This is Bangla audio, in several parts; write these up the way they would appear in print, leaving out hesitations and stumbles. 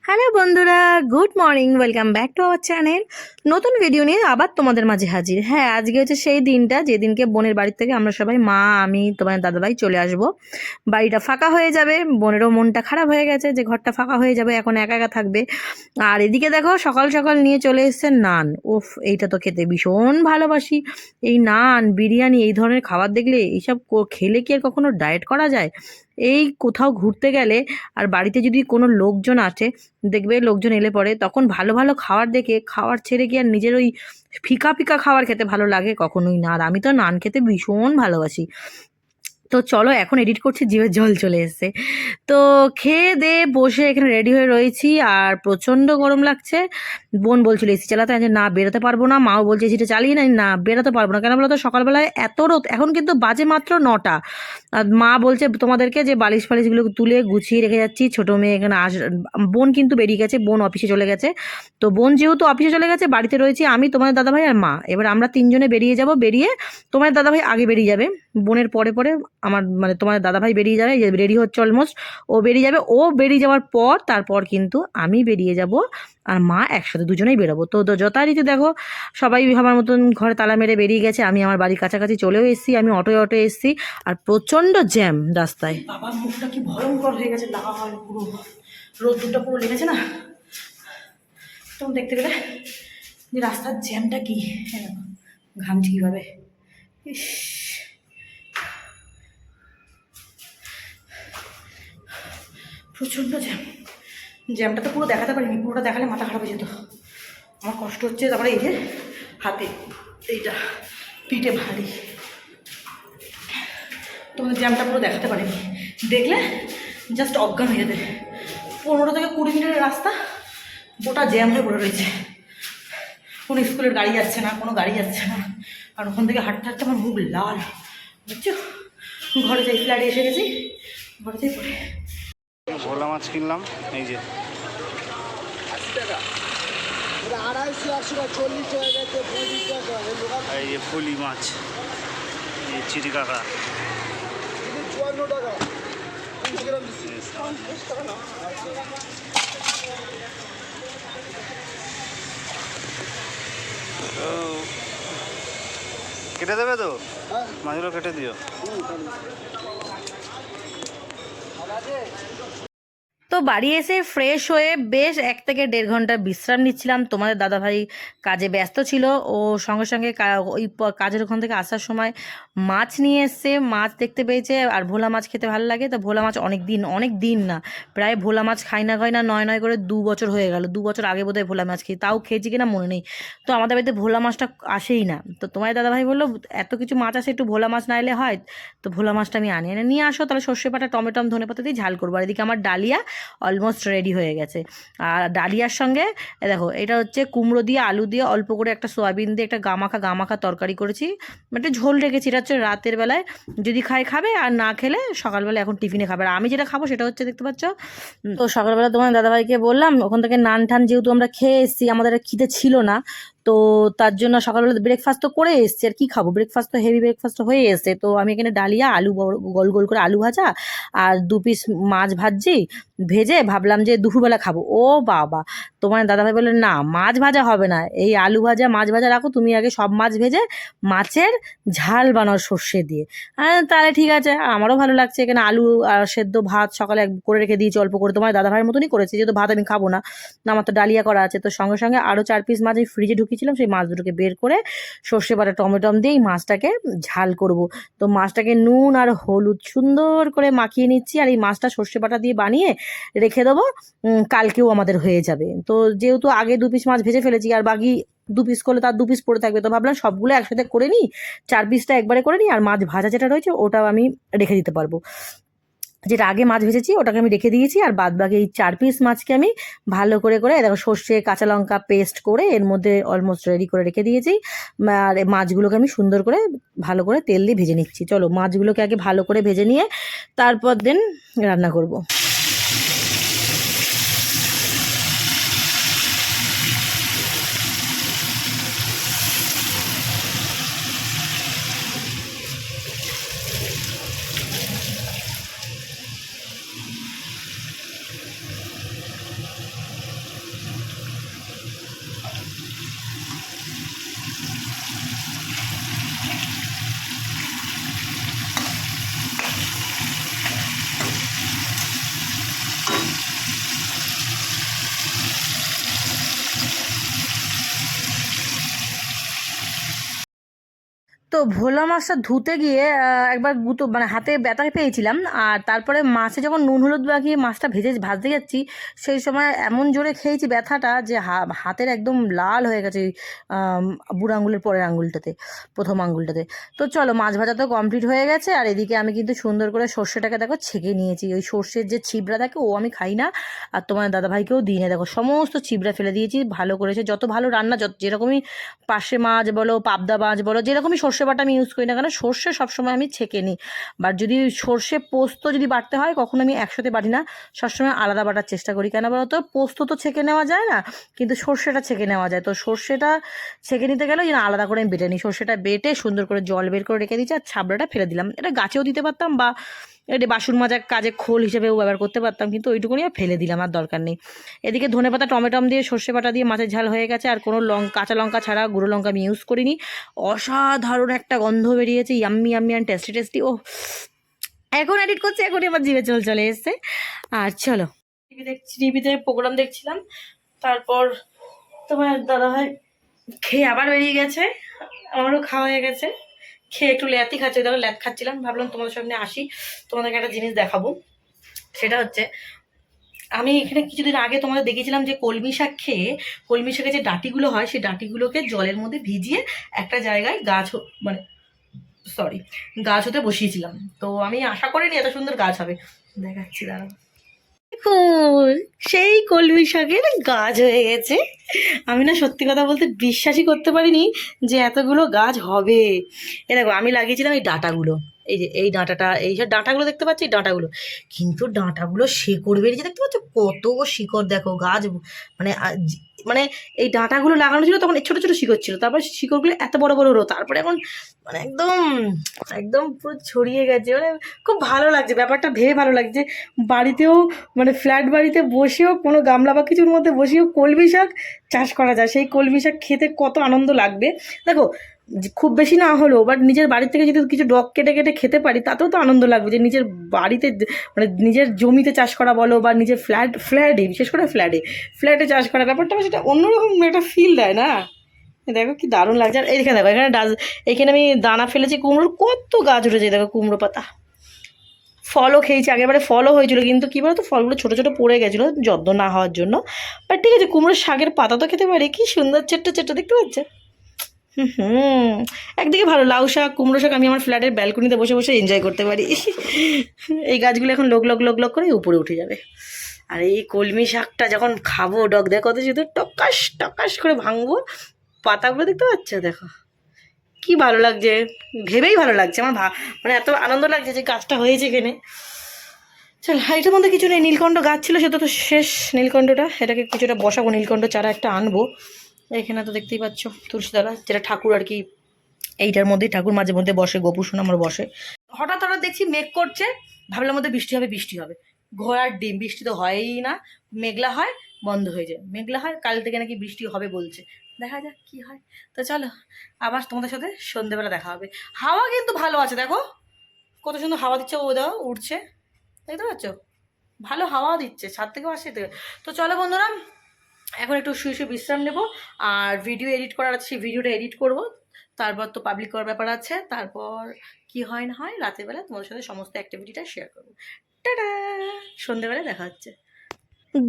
হ্যালো বন্ধুরা, good morning, welcome back to our channel. নতুন ভিডিও নিয়ে আবার তোমাদের মাঝে হাজির। হ্যাঁ, আজকে হচ্ছে সেই দিনটা যেদিনকে বোনের বাড়ির থেকে আমরা সবাই মা, আমি, তোমার দাদাভাই চলে আসব। বাড়িটা ফাঁকা হয়ে যাবে। বোনেরও মনটা খারাপ হয়ে গেছে যে ঘরটা ফাঁকা হয়ে যাবে, এখন একা একা থাকবে। আর এদিকে দেখো সকাল সকাল নিয়ে চলে এসছে নান। উফ, এইটা তো খেতে ভীষণ ভালোবাসি। এই নান, বিরিয়ানি, এই ধরনের খাবার দেখলে এইসব খেলে কি আর কখনো ডায়েট করা যায়? এই কোথাও ঘুরতে গেলে আর বাড়িতে যদি কোনো লোকজন আসে, দেখবে লোকজন এলে পরে তখন ভালো ভালো খাবার দেখে খাবার ছেড়ে কি আর নিজের ওই ফিকা ফিকা খাবার খেতে ভালো লাগে? কখনোই না। আর আমি তো নান খেতে ভীষণ ভালোবাসি। তো চলো, এখন এডিট করছি, জিভে জল চলে এসেছে। তো খেয়ে দিয়ে বসে এখানে রেডি হয়ে রয়েছি, আর প্রচণ্ড গরম লাগছে। বোন বলছিল এসি চালাতে, যে না বেরোতে পারবো না। মাও বলছে এসিটা চালিয়ে নাই, না বেরোতে পারবো না। কেন বলো তো, সকালবেলায় এত রোদ, এখন কিন্তু বাজে মাত্র 9টা। আর মা বলছে তোমাদেরকে যে বালিশ ফালিশগুলো তুলে গুছিয়ে রেখে যাচ্ছি। ছোটো মেয়ে এখানে বোন কিন্তু বেরিয়ে গেছে, বোন অফিসে চলে গেছে। তো বোন যেহেতু অফিসে চলে গেছে, বাড়িতে রয়েছি আমি, তোমার দাদাভাই আর মা। এবার আমরা তিনজনে বেরিয়ে যাব। বেরিয়ে তোমার দাদাভাই আগে বেরিয়ে যাবে, বোনের পরে পরে আমার মানে তোমার দাদাভাই বেরিয়ে যাবে, রেডি হচ্ছে অলমোস্ট। ও বেরিয়ে যাবে, ও বেরিয়ে যাওয়ার পর তারপর কিন্তু আমি বেরিয়ে যাব, আর মা একসাথে দুজনেই বেরোবো। তো যথারীতি দেখো সবাই আমার মতন ঘরে তালা মেরে বেরিয়ে গেছে। আমি আমার বাড়ির কাছাকাছি চলেও এসেছি, আমি অটোয় এসেছি। আর প্রচণ্ড জ্যাম রাস্তায়। বাবার মুখটা কি ভয়ঙ্কর হয়ে গেছে, লাল পুরো, রোদ্দুরটা পুরো লেগেছে না, তখন দেখতে পেলে যে রাস্তার জ্যামটা কি। হ্যাঁ, ঘামছি কীভাবে, ইস, প্রচণ্ড জ্যামটা তো পুরো দেখাতে পারিনি, পুরোটা দেখালে মাথা খারাপ হয়ে যেত। আমার কষ্ট হচ্ছে। তারপরে এই যে হাতে এইটা, পিঠে ভারী, তোমাদের জ্যামটা পুরো দেখাতে পারিনি। দেখলে জাস্ট অজ্ঞান হয়ে যেতে। 15 থেকে 20 মিনিটের রাস্তা গোটা জ্যাম হয়ে পড়ে রয়েছে। কোনো স্কুলের গাড়ি যাচ্ছে না, কোনো গাড়ি যাচ্ছে না। আর ওখান থেকে হাঁটতে হাঁটতে আমার মুখ লাল, বুঝছো। ঘরে যাই, ফ্ল্যাটে এসে গেছি, ঘরে যাই পরে। ভোলা মাছ কিনলাম, এই যে 80 টাকা, 250, 80 40 টাকা, 50 টাকা। এই যে ফুলি মাছ, এই চিড়ি কাঁকড়া 54 টাকা, 30 গ্রাম দিচ্ছি। 50 টাকা না, কেটে দেবে তো? হ্যাঁ, মাছগুলো কেটে দিও। তো বাড়ি এসে ফ্রেশ হয়ে বেশ 1 থেকে 1.5 ঘন্টা বিশ্রাম নিচ্ছিলাম। তোমাদের দাদাভাই কাজে ব্যস্ত ছিল, ও সঙ্গে সঙ্গে ওই কাজের ওখান থেকে আসার সময় মাছ নিয়ে এসছে। মাছ দেখতে পেয়েছে, আর ভোলা মাছ খেতে ভালো লাগে। তো ভোলা মাছ অনেক দিন না, প্রায় ভোলা মাছ খাই না নয় করে 2 বছর হয়ে গেল। 2 বছর আগে বোধহয় ভোলা মাছ খেয়ে, তাও খেয়েছি কিনা মনে নেই। তো আমাদের বাড়িতে ভোলা মাছটা আসেই না। তো তোমার দাদাভাই বললো এত কিছু মাছ আছে, একটু ভোলা মাছ না এলে হয়? তো ভোলা মাছটা আমি এনে নিয়ে আসো, তাহলে সর্ষে বাটা, টমেটো, ধনেপাতা দিয়ে ঝাল করবো। আর এদিকে আমার ডালিয়া অলমোস্ট রেডি হয়ে গেছে। আর ডালিয়ার সঙ্গে দেখো, এটা হচ্ছে কুমড়ো দিয়ে, আলু দিয়ে, অল্প করে একটা সয়াবিন দিয়ে একটা গামাখা তরকারি করেছি। একটা ঝোল রেখেছি, এটা হচ্ছে রাতের বেলায় যদি খাবে, আর না খেলে সকালবেলা এখন টিফিনে খাবে। আর আমি যেটা খাবো সেটা হচ্ছে, দেখতে পাচ্ছ। তো সকালবেলা তোমার দাদাভাইকে বললাম, ওখান থেকে নান ঠান যেহেতু আমরা খেয়ে এসেছি, আমাদের আর খিদে ছিল না। তো তার জন্য সকালবেলা ব্রেকফাস্ট তো করে এসেছি, আর কি খাবো, ব্রেকফাস্ট তো হেভি ব্রেকফাস্ট হয়ে এসছে। তো আমি এখানে ডালিয়া, আলু গোল গোল করে আলু ভাজা, আর 2 পিস মাছ ভেজে ভাবলাম যে দুপুরবেলা খাবো। ও বাবা, তোমার দাদাভাই বললেন না, মাছ ভাজা হবে না, এই আলু ভাজা মাছ ভাজা রাখো, তুমি আগে সব মাছ ভেজে মাছের ঝাল বানাও সর্ষে দিয়ে। তাহলে ঠিক আছে, আমারও ভালো লাগছে। এখানে আলু আর সেদ্ধ ভাত সকালে করে রেখে দিয়েছি অল্প করে, তোমার দাদাভাইয়ের মতনই করেছি, যেহেতু ভাত আমি খাবো না, আমার তো ডালিয়া করা আছে। তো সঙ্গে সঙ্গে আরও 4 পিস মাছ আমি ফ্রিজে ঢুকিয়েছিলাম, সেই মাছ দুটোকে বের করে সর্ষে বাটা টমেটো দিয়ে এই মাছটাকে ঝাল করব। তো মাছটাকে নুন আর হলুদ সুন্দর করে মাখিয়ে নিচ্ছি, আর এই মাছটা সর্ষে বাটা দিয়ে বানিয়ে রেখে দেবো, কালকেও আমাদের হয়ে যাবে। তো যেহেতু আগে 2 পিস মাছ ভেজে ফেলেছি, আর বাকি 2 পিস করলে তার 2 পিস পড়ে থাকবে, তো ভাবলাম সবগুলো একসাথে করে নিই, 4 পিসটা একবারে করে নিই, আর মাছ ভাজা যেটা রয়েছে ওটাও আমি রেখে দিতে পারবো। যেটা আগে মাছ ভেজেছি ওটাকে আমি রেখে দিয়েছি, আর বাদ বাকি এই 4 পিস মাছকে আমি ভালো করে দেখো সর্ষে কাঁচা লঙ্কা পেস্ট করে এর মধ্যে অলমোস্ট রেডি করে রেখে দিয়েছি। আর মাছগুলোকে আমি সুন্দর করে ভালো করে তেল দিয়ে ভেজে নিচ্ছি। চলো, মাছগুলোকে আগে ভালো করে ভেজে নিয়ে তারপর দেন রান্না করব। ভোলা মাছটা ধুতে গিয়ে একবার গুঁতো মানে হাতে ব্যথা পেয়েছিলাম, আর তারপরে মাছে যখন নুন হলুদ মাখিয়ে মাছটা ভাজতে যাচ্ছি সেই সময় এমন জোরে খেয়েছি ব্যথাটা যে হাতের একদম লাল হয়ে গেছে বুড়ো আঙুলের পরের আঙুলটাতে, প্রথম আঙুলটাতে। তো চলো, মাছ ভাজা তো কমপ্লিট হয়ে গেছে, আর এদিকে আমি কিন্তু সুন্দর করে সর্ষেটাকে দেখো ছেঁকে নিয়েছি। ওই সর্ষের যে ছিবড়া থাকে ও আমি খাই না, আর তোমার দাদাভাইকেও দিই না। দেখো সমস্ত ছিবড়া ফেলে দিয়েছি। ভালো করেছে, যত ভালো রান্না, যেরকমই পার্শে মাছ বলো, পাবদা মাছ বলো, যেরকমই সর্ষে বাটা আমি ইউজ করি না কেন, সর্ষে সবসময় আমি ছেঁকে নিই। বাট যদি সর্ষে পোস্ত যদি বাটতে হয়, কখনো আমি একসাথে বাটি না, সবসময় আলাদা বাটার চেষ্টা করি। কেন বলো তো, পোস্ত তো ছেঁকে নেওয়া যায় না, কিন্তু সর্ষেটা ছেঁকে নেওয়া যায়। তো সর্ষেটা ছেঁকে নিতে গেলে যেন আলাদা করে আমি বেটে নিই। সর্ষেটা বেটে সুন্দর করে জল বের করে রেখে দিচ্ছি, আর ছাবড়াটা ফেলে দিলাম। এটা গাছেও দিতে পারতাম, বা এটা বাসন মাজার কাজে খোল হিসেবেও ব্যবহার করতে পারতাম, কিন্তু ওইটুকুনি আর ফেলে দিলাম, আর দরকার নেই। এদিকে ধনেপাতা টমেটম দিয়ে সর্ষে বাটা দিয়ে মাছের ঝাল হয়ে গেছে, আর কোনো কাঁচা লঙ্কা ছাড়া গুঁড়ো লঙ্কা আমি ইউজ করিনি। অসাধারণ একটা গন্ধ বেরিয়েছে, yummy yummy and tasty tasty. ও এখন এডিট করছি, এখনই আমার জিভে চলে এসছে। আর চলো, টিভিতে প্রোগ্রাম দেখছিলাম, তারপর তোমার দাদাভাই খেয়ে আবার বেরিয়ে গেছে, আমারও খাওয়া হয়ে গেছে। খেয়ে একটু ল্যাতি খাচ্ছে, দেখো ল্যাত খাচ্ছিলাম, ভাবলাম তোমাদের সামনে আসি, তোমাদেরকে একটা জিনিস দেখাবো। সেটা হচ্ছে, আমি এখানে কিছুদিন আগে তোমাদের দেখিয়েছিলাম যে কলমি শাক খেয়ে, কলমি শাকের যে ডাঁটিগুলো হয় সেই ডাঁটিগুলোকে জলের মধ্যে ভিজিয়ে একটা জায়গায় গাছ হতে বসিয়েছিলাম। তো আমি আশা করিনি এত সুন্দর গাছ হবে, দেখাচ্ছি দাঁড়াও। দেখুন, সেই কলমি শাকের গাছ হয়ে গেছে। আমি না সত্যি কথা বলতে বিশ্বাসই করতে পারিনি যে এতগুলো গাছ হবে। এ দেখো, আমি লাগিয়েছিলাম এই ডাঁটাগুলো, এই যে এই ডাঁটাটা, এই সব ডাঁটাগুলো দেখতে পাচ্ছি, এই ডাঁটাগুলো, কিন্তু ডাঁটাগুলো শিকড় বেরিয়েছে, দেখতে পাচ্ছ কত শিকড়, দেখো গাছ মানে মানে এই ডাঁটাগুলো লাগানো ছিল তখন ছোটো ছোটো শিকড় ছিল, তারপর শিকড়গুলো এত বড় বড় হলো, তারপরে এখন মানে একদম একদম পুরো ছড়িয়ে গেছে। মানে খুব ভালো লাগছে, ব্যাপারটা ভেবে ভালো লাগছে। বাড়িতেও মানে ফ্ল্যাট বাড়িতে বসেও কোনো গামলা বা কিছুর মধ্যে বসেও কলমি শাক চাষ করা যায়। সেই কলমি শাক খেতে কত আনন্দ লাগবে দেখো, খুব বেশি না হলেও বাট নিজের বাড়ির থেকে যদি কিছু ডগ কেটে কেটে খেতে পারি, তাতেও তো আনন্দ লাগবে। যে নিজের বাড়িতে মানে নিজের জমিতে চাষ করা বলো, বা নিজের ফ্ল্যাটে, বিশেষ করে ফ্ল্যাটে চাষ করা, ব্যাপারটা সেটা অন্যরকম একটা ফিল দেয় না। দেখো কি দারুণ লাগছে। আর এইখানে দেখো, এখানে আমি দানা ফেলেছি কুমড়োর, কত গাছ উঠেছে দেখো, কুমড়ো পাতা। ফলও খেয়েছি, আগেরবারে ফলও হয়েছিল, কিন্তু কী বলতো ফলগুলো ছোটো ছোটো পড়ে গেছিলো যত্ন না হওয়ার জন্য। বাট ঠিক আছে, কুমড়োর শাকের পাতা তো খেতে পারি, কি সুন্দর ছোট্ট ছোট্ট, দেখতে পাচ্ছে। একদিকে ভালো, লাউ শাক কুমড়ো শাক আমি আমার ফ্ল্যাটের ব্যালকনিতে বসে বসে এনজয় করতে পারি। এই গাছগুলো এখন লোক করে উপরে উঠে যাবে। আর এই কলমি শাকটা যখন খাবো, ডগ দেখো কত শুধু টকাশ টকাশ করে ভাঙবো, পাতাগুলো দেখতে পাচ্ছ, দেখো কি ভালো লাগছে, ভেবেই ভালো লাগছে আমার। মানে এত আনন্দ লাগছে যে গাছটা হয়েছে এখানে। চল, এটার মধ্যে কিছু নেই, নীলকণ্ঠ গাছ ছিল, সেটা তো শেষ নীলকণ্ঠটা, এটাকে কিছুটা বসাবো, নীলকণ্ঠ চারা একটা আনবো। এখানে তো দেখতেই পাচ্ছ তুলসীতলা, যেটা ঠাকুর আর কি, এইটার মধ্যেই ঠাকুর মাঝে মধ্যে বসে, গোপুসোনা আমার বসে। হঠাৎ দেখছি মেঘ করছে, ভাবলাম মধ্যে বৃষ্টি হবে। ঘোড়ার ডিম, বৃষ্টি তো হয়ই না, মেঘলা হয় বন্ধ হয়ে যায়, মেঘলা হয়, কাল থেকে নাকি বৃষ্টি হবে বলছে, দেখা যাক কি হয়। তো চলো, আবার তোমাদের সাথে সন্ধ্যেবেলা দেখা হবে। হাওয়া কিন্তু ভালো আছে, দেখো কত সুন্দর হাওয়া দিচ্ছে, ও দাও উঠছে, দেখতে পাচ্ছ, ভালো হাওয়া দিচ্ছে, ছাদ থেকেও আসছে। তো চলো বন্ধুরা, এখন একটু শুয়ে বিশ্রাম নেবো, আর ভিডিও এডিট করার আছে, সেই ভিডিওটা এডিট করবো, তারপর তো পাবলিক করার ব্যাপার আছে, তারপর কি হয় না হয় রাতের বেলা তোমাদের সাথে সমস্ত অ্যাক্টিভিটিটা শেয়ার করবো। টাটা, সন্ধ্যেবেলায় দেখা হচ্ছে।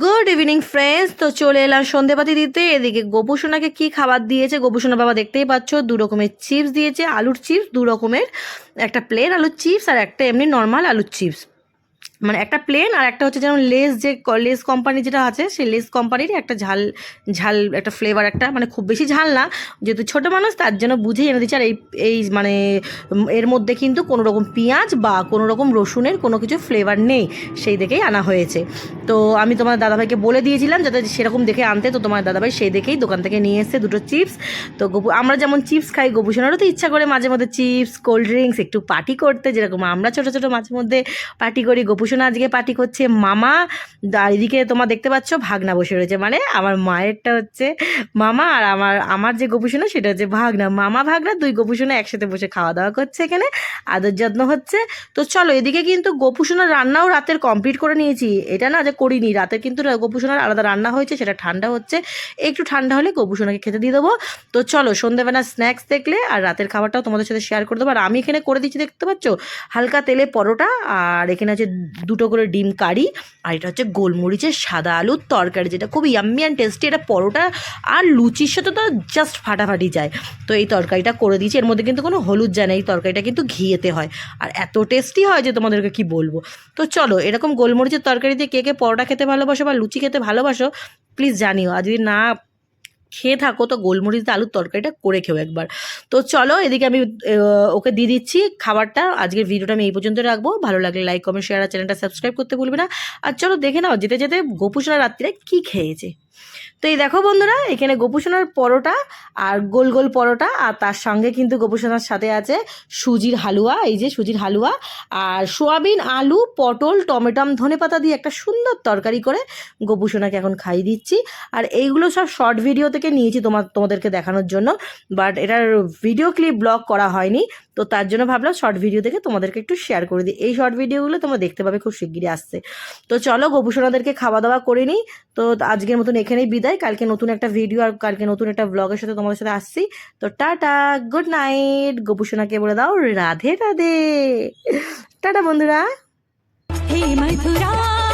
গুড ইভিনিং ফ্রেন্ডস, তো চলে এলাম সন্ধেবাতি দিতে। এদিকে গোপুসোনাকে কি খাবার দিয়েছে, গোপুসোনা বাবা দেখতেই পাচ্ছ, 2 রকমের চিপস দিয়েছে, আলুর চিপস 2 রকমের, একটা প্লেন আলুর চিপস আর একটা এমনি নর্মাল আলুর চিপস। মানে একটা প্লেন, আর একটা হচ্ছে যেমন লেস কোম্পানি যেটা আছে, সেই লেস কোম্পানির একটা ঝাল একটা ফ্লেভার, একটা মানে খুব বেশি ঝাল না, যেহেতু ছোটো মানুষ তার জন্য বুঝেই এনে দিচ্ছে। আর এই মানে এর মধ্যে কিন্তু কোনো রকম পেঁয়াজ বা কোনো রকম রসুনের কোনো কিছু ফ্লেভার নেই, সেই দেখেই আনা হয়েছে। তো আমি তোমার দাদাভাইকে বলে দিয়েছিলাম যাতে সেরকম দেখে আনতে, তো তোমার দাদাভাই সেই দেখেই দোকান থেকে নিয়ে এসছে 2টো চিপস। তো আমরা যেমন চিপস খাই, গোপুসোনারও তো ইচ্ছা করে মাঝে মধ্যে চিপস, কোল্ড ড্রিঙ্কস, একটু পার্টি করতে, যেরকম আমরা ছোটো ছোটো মাঝে মধ্যে পার্টি করি, গোপু গোপুসোনা আজকে পার্টি করছে মামা, আর এদিকে তোমার দেখতে পাচ্ছ ভাগনা বসে রয়েছে, মানে আমার মায়েরটা হচ্ছে মামা আর আমার যে গোপুসোনা সেটা হচ্ছে ভাগনা। মামা ভাগনা দুই গোপুসোনা একসাথে বসে খাওয়া দাওয়া করছে, এখানে আদর যত্ন হচ্ছে। তো চলো, এদিকে কিন্তু গোপুসোনার রান্নাও রাতের কমপ্লিট করে নিয়েছি, এটা না যে করিনি, রাতের কিন্তু গোপুসোনার আলাদা রান্না হয়েছে, সেটা ঠান্ডা হচ্ছে, একটু ঠান্ডা হলে গোপুসোনাকে খেতে দিয়ে দেবো। তো চলো, সন্ধ্যেবেলা স্ন্যাক্স দেখলে আর রাতের খাবারটাও তোমাদের সাথে শেয়ার করে দেবো। আর আমি এখানে করে দিচ্ছি, দেখতে পাচ্ছ, হালকা তেলে পরোটা, আর এখানে আছে 2টো করে ডিম কারি, আর এটা হচ্ছে গোলমরিচের সাদা আলুর তরকারি, যেটা খুব ইয়াম্মি অ্যান্ড টেস্টি। এটা পরোটা আর লুচির সাথে তো জাস্ট ফাটাফাটি যায়। তো এই তরকারিটা করে দিয়েছি, এর মধ্যে কিন্তু কোনো হলুদ যায় না, এই তরকারিটা কিন্তু ঘিয়েতে হয়, আর এত টেস্টি হয় যে তোমাদেরকে কি বলবো। তো চলো, এরকম গোলমরিচের তরকারি দিয়ে কে কে পরোটা খেতে ভালোবাসো বা লুচি খেতে ভালোবাসো প্লিজ জানিও, আর যদি না খেয়ে থাকো তো গোলমরিচ দিয়ে আলুর তরকারিটা করে খেও একবার। তো চলো, এদিকে আমি ওকে দিয়ে দিচ্ছি খাবারটা। আজকের ভিডিওটা আমি এই পর্যন্ত রাখবো, ভালো লাগলে লাইক কমেন্ট শেয়ার আর চ্যানেলটা সাবস্ক্রাইব করতে ভুলবে না। আর চলো দেখে নাও যেতে যেতে গোপুসোনা রাত্রিরে কি খেয়েছে। তো এই দেখো বন্ধুরা, এখানে গোপুসোনার পরোটা আর গোল গোল পরোটা, আর তার সঙ্গে কিন্তু গোপুসোনার সাথে আছে সুজির হালুয়া, এই যে সুজির হালুয়া, আর সোয়াবিন আলু পটল টমেটাম ধনেপাতা দিয়ে একটা সুন্দর তরকারি করে গোপুসোনাকে এখন খাইয়ে দিচ্ছি। আর এইগুলো সব শর্ট ভিডিও থেকে নিয়েছি তোমাদেরকে দেখানোর জন্য, বাট এটার ভিডিও ক্লিপ ব্লগ করা হয়নি, তো তার জন্য ভাবলাম শর্ট ভিডিও থেকে তোমাদেরকে একটু শেয়ার করে দিই। এই শর্ট ভিডিওগুলো তোমরা দেখতে পাবে খুব শিগগিরই আসছে। তো চলো, গোপুসোনাদেরকে খাওয়া দাওয়া করে নিই। তো আজকের মতন এখানেই বিদায়, কালকে নতুন একটা ভিডিও আর কালকে নতুন একটা ব্লগের সাথে তোমাদের সাথে আসছি। তো টাটা, গুড নাইট। গোপুসোনাকে বলে দাও রাধে রাধে। টাটা বন্ধুরা। हे मथुरा